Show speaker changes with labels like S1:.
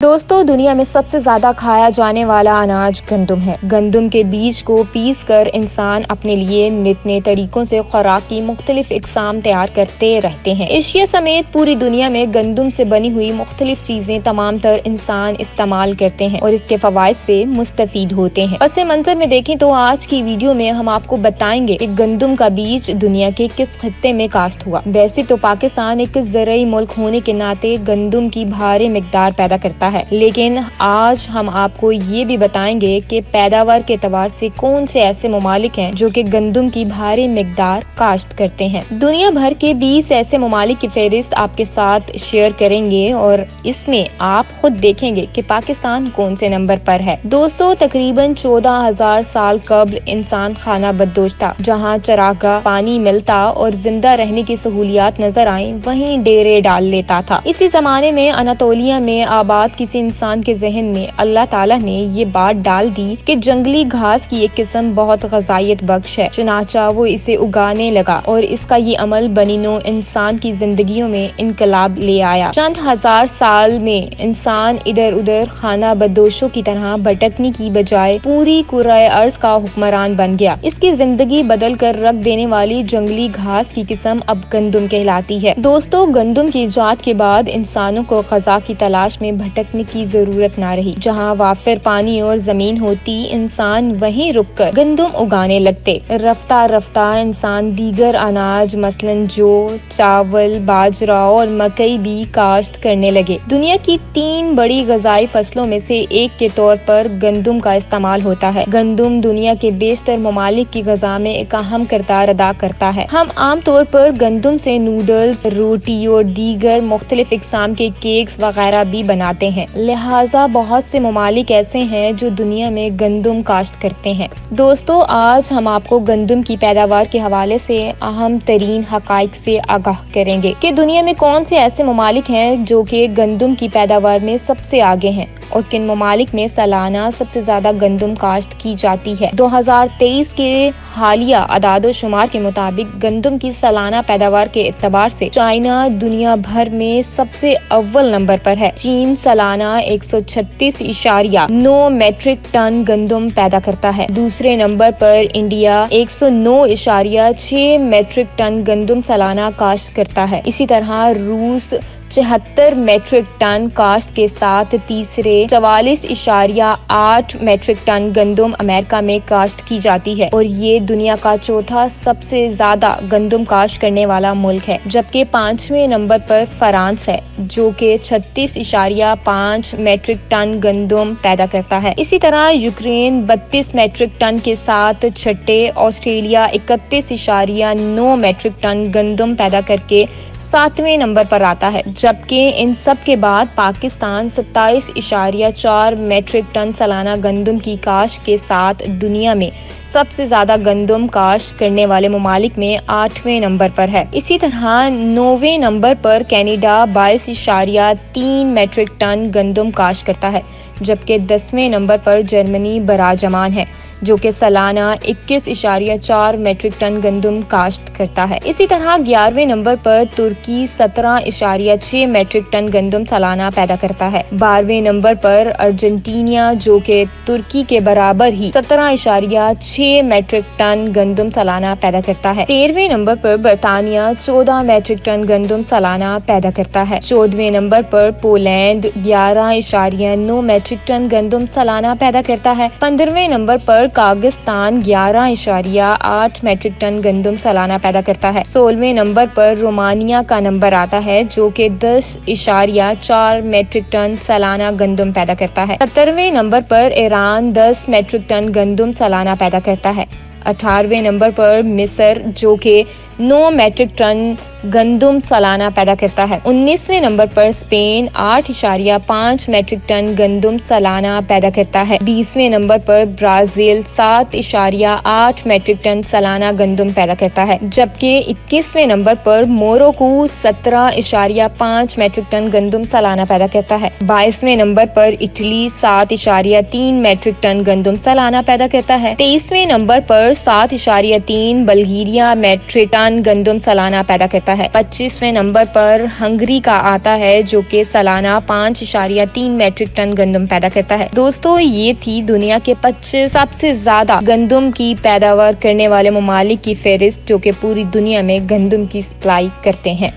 S1: दोस्तों, दुनिया में सबसे ज्यादा खाया जाने वाला अनाज गंदुम है। गंदुम के बीज को पीस कर इंसान अपने लिए नित नए तरीकों से खुराक की मुख्तलिफ इकसाम तैयार करते रहते हैं। एशिया समेत पूरी दुनिया में गंदुम से बनी हुई मुख्तलिफ चीजें तमाम तर इंसान इस्तेमाल करते हैं और इसके फवायद से मुस्तफीद होते हैं। पस मंजर में देखें तो आज की वीडियो में हम आपको बताएंगे कि गंदुम का बीज दुनिया के किस खित्ते में काश्त हुआ। वैसे तो पाकिस्तान एक ज़राई मुल्क होने के नाते गंदुम की भारी मिकदार पैदा करता है, लेकिन आज हम आपको ये भी बताएंगे कि पैदावार के एतबार से कौन से ऐसे ममालिक हैं जो कि गंदुम की भारी मिकदार काश्त करते हैं। दुनिया भर के 20 ऐसे ममालिक की फहरिस्त आपके साथ शेयर करेंगे और इसमें आप खुद देखेंगे कि पाकिस्तान कौन से नंबर पर है। दोस्तों, तकरीबन 14,000 साल कब्ल इंसान खाना बदोश था। जहाँ चरागा, पानी मिलता और जिंदा रहने की सहूलियात नजर आई, वहीं डेरे डाल लेता था। इसी जमाने में अनातोलिया में आबाद किसी इंसान के जहन में अल्लाह ताला ने ये बात डाल दी कि जंगली घास की एक किस्म बहुत ग़ज़ाइयत बख्श है। चुनाचा वो इसे उगाने लगा और इसका ये अमल बनीनो इंसान की जिंदगियों में इनकलाब ले आया। चंद हजार साल में इंसान इधर उधर खाना बदोशों की तरह भटकने की बजाय पूरी कुराए अर्ज का हुक्मरान बन गया। इसकी जिंदगी बदल कर रख देने वाली जंगली घास की किस्म अब गंदुम कहलाती है। दोस्तों, गंदुम की इजाद के बाद इंसानों को ग़ज़ा की तलाश में भटकने की जरूरत ना रही। जहाँ वाफिर पानी और जमीन होती, इंसान वहीं रुककर गंदुम उगाने लगते। रफ्ता रफ्ता इंसान दीगर अनाज मसलन जौ, चावल, बाजरा और मकई भी काश्त करने लगे। दुनिया की 3 बड़ी ग़ज़ाई फसलों में से एक के तौर पर गंदुम का इस्तेमाल होता है। गंदुम दुनिया के बेशतर ममालिक की ग़ज़ा में एक अहम किरदार अदा करता है। हम आम तौर पर गंदुम से नूडल्स, रोटी और दीगर मुख्तलिफ इक़साम के केक्स वगैरह भी बनाते हैं। लिहाजा बहुत से ममालिक ऐसे हैं जो दुनिया में गंदुम काश्त करते हैं। दोस्तों, आज हम आपको गंदुम की पैदावार के हवाले से अहम तरीन हकाइक से आगाह करेंगे कि दुनिया में कौन से ऐसे ममालिक हैं जो कि गंदुम की पैदावार में सबसे आगे हैं और किन ममालिक में सालाना सबसे ज्यादा गंदुम काश्त की जाती है। 2023 के हालिया अदादो शुमार के मुताबिक गंदुम की सालाना पैदावार के एतबार से चाइना दुनिया भर में सबसे अव्वल नंबर पर है। चीन सालाना 136.9 मेट्रिक टन गंदुम पैदा करता है। दूसरे नंबर पर इंडिया 109.6 मेट्रिक टन गंदुम सालाना काश्त करता है। इसी तरह रूस 74 मेट्रिक टन काश्त के साथ तीसरे 44.8 मेट्रिक टन गंदुम अमेरिका में काश्त की जाती है और ये दुनिया का चौथा सबसे ज्यादा गंदुम काश्त करने वाला मुल्क है। जबकि 5वें नंबर पर फ्रांस है जो कि 36.5 मेट्रिक टन गंदुम पैदा करता है। इसी तरह यूक्रेन 32 मेट्रिक टन के साथ छठे, ऑस्ट्रेलिया 31.9 मेट्रिक टन गंदुम पैदा करके 7वें नंबर पर आता है। जबकि इन सब के बाद पाकिस्तान 27.4 मेट्रिक टन सालाना गंदुम की काश्त के साथ दुनिया में सबसे ज्यादा गंदुम काश्त करने वाले ममालिक में 8वें नंबर पर है। इसी तरह 9वें नंबर पर कनाडा 22.3 मेट्रिक टन गंदुम काश्त करता है, जबकि 10वें नंबर पर जर्मनी बराजमान है जो कि सालाना 21.4 मेट्रिक टन गंदुम काश्त करता है। इसी तरह 11वें नंबर पर तुर्की 17.6 मेट्रिक टन गंदुम सालाना पैदा करता है। 12वें नंबर पर अर्जेंटीना जो कि तुर्की के बराबर ही 17.6 मेट्रिक टन गंदुम सालाना पैदा करता है। 13वें नंबर पर बरतानिया 14 मेट्रिक टन गंदुम सालाना पैदा करता है। 14वें नंबर पर पोलैंड 11.9 मेट्रिक टन गंदुम सालाना पैदा करता है। 15वें नंबर पर कागिस्तान 11.8 मेट्रिक टन गंदुम सालाना पैदा करता है। 16वें नंबर पर रोमानिया का नंबर आता है जो कि 10.4 मेट्रिक टन सालाना गंदुम पैदा करता है। 17वें नंबर पर ईरान 10 मेट्रिक टन गंदुम सालाना पैदा करता है। 18वें नंबर पर मिस्र जो कि 9 मेट्रिक टन गंदुम सालाना पैदा करता है। 19वें नंबर पर स्पेन 8.5 मेट्रिक टन गंदुम सालाना पैदा करता है। 20वें नंबर पर ब्राजील 7.8 मेट्रिक टन सालाना गंदुम पैदा करता है। जबकि 21वें नंबर पर मोरक्को 17.5 मेट्रिक टन गंदुम सालाना पैदा करता है। 22वें नंबर पर इटली 7.3 मेट्रिक टन गंदुम सालाना पैदा करता है। 23वें नंबर पर 7.3 बल्गेरिया मेट्रिक टन टन गंदम सालाना पैदा करता है। 25वें नंबर पर हंगरी का आता है जो कि सालाना 5.3 मीट्रिक टन गंदम पैदा करता है। दोस्तों, ये थी दुनिया के 25 सबसे ज्यादा गंदम की पैदावार करने वाले ममालिक की फहरिस्त जो कि पूरी दुनिया में गंदम की सप्लाई करते हैं।